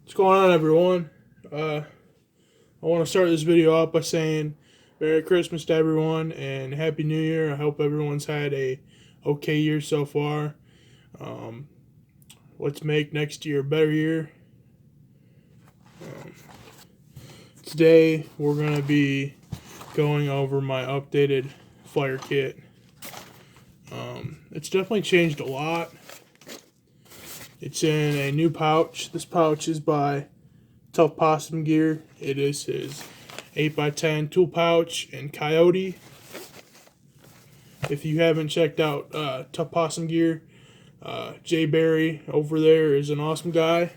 What's going on, everyone? I want to start this video off by saying Merry Christmas to everyone and Happy New Year. I hope everyone's had a okay year so far. Um, let's make next year a better year. Today we're going to be going over my updated fire kit. It's definitely changed a lot. It's in a new pouch. This pouch is by Tough Possum Gear. It is his 8x10 tool pouch and Coyote. If you haven't checked out Tough Possum Gear, Jay Barry over there is an awesome guy.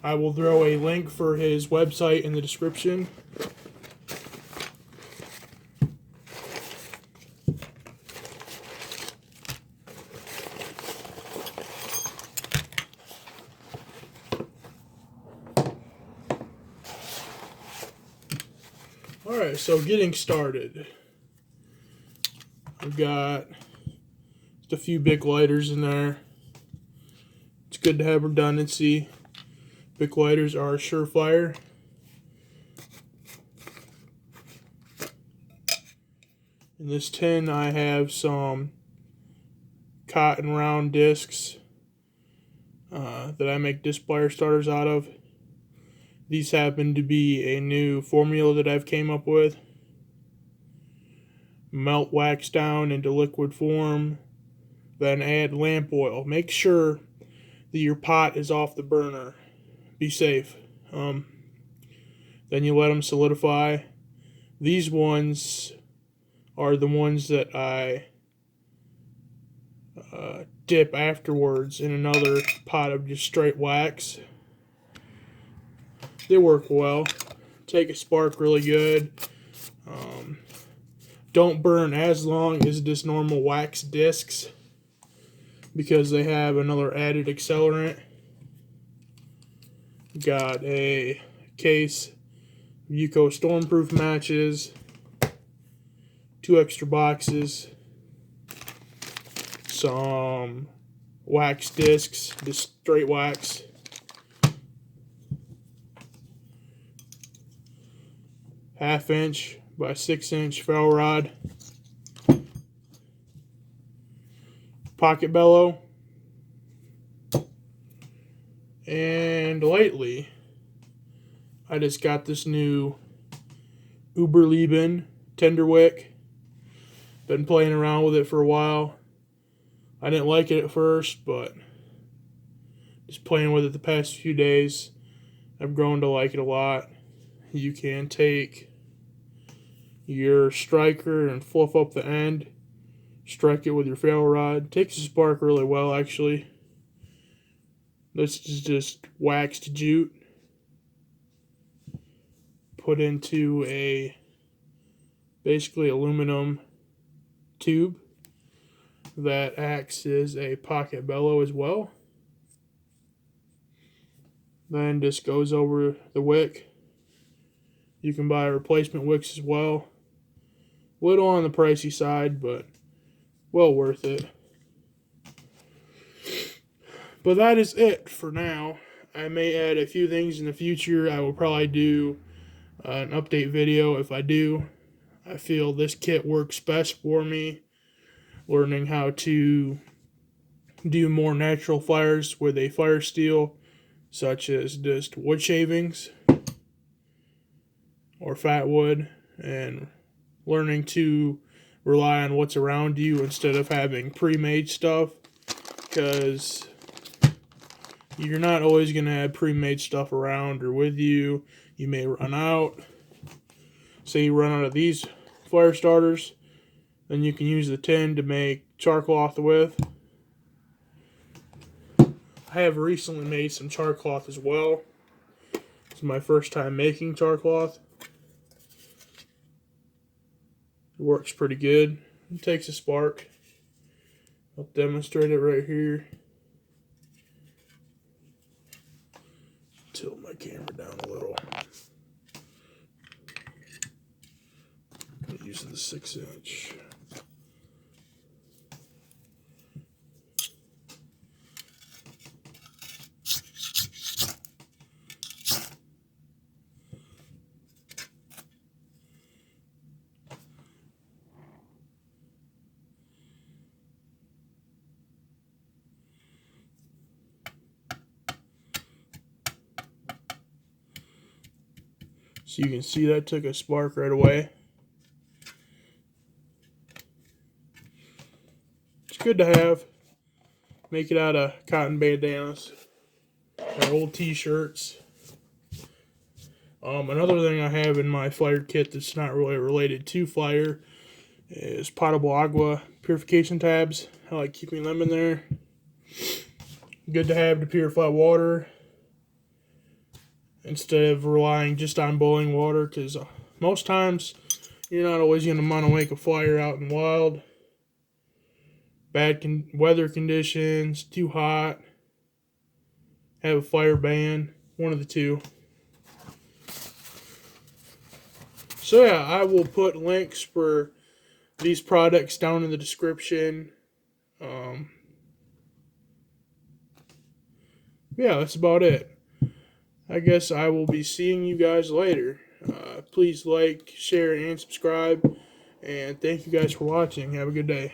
I will throw a link for his website in the description. Alright, so getting started. I've got just a few Bic lighters in there. It's good to have redundancy. Bic lighters are surefire. In this tin I have some cotton round discs that I make disc fire starters out of. These happen to be a new formula that I've came up with. Melt wax down into liquid form, then add lamp oil. Make sure that your pot is off the burner. Be safe. Then you let them solidify. These ones are the ones that I dip afterwards in another pot of just straight wax. They work well. Take a spark really good. Don't burn as long as just normal wax discs because they have another added accelerant. Got a case of Yuko Stormproof matches, 2 extra boxes, some wax discs, just straight wax, half-inch by 6-inch ferro rod, pocket bellow, and lately I just got this new Uberleben Tenderwick. Been playing around with it for a while. I didn't like it at first, but just playing with it the past few days, I've grown to like it a lot. You can take your striker and fluff up the end, strike it with your ferro rod. Takes the spark really well, actually. This is just waxed jute put into a basically aluminum tube that acts as a pocket bellow as well. Then just goes over the wick. You can buy replacement wicks as well. Little on the pricey side, but well worth it. But that is it for now. I may add a few things in the future. I will probably do an update video if I do. I feel this kit works best for me. Learning how to do more natural fires with a fire steel, such as just wood shavings or fat wood, and learning to rely on what's around you instead of having pre-made stuff, because you're not always going to have pre-made stuff around or with you. You may run out. Say you run out of these fire starters, then you can use the tin to make char cloth with. I have recently made some char cloth as well. It's my first time making char cloth. It works pretty good. It takes a spark. I'll demonstrate it right here. Tilt my camera down a little. I'm using the 6-inch. So you can see that took a spark right away. It's good to have. Make it out of cotton bandanas or old t-shirts. Another thing I have in my fire kit that's not really related to fire is potable agua purification tabs. I like keeping them in there. Good to have to purify water instead of relying just on boiling water, because most times you're not always going to want to make a fire out in the wild. Bad weather conditions, too hot, have a fire ban, one of the two. So yeah, I will put links for these products down in the description. Yeah, that's about it. I guess I will be seeing you guys later. Please like, share, and subscribe. And thank you guys for watching. Have a good day.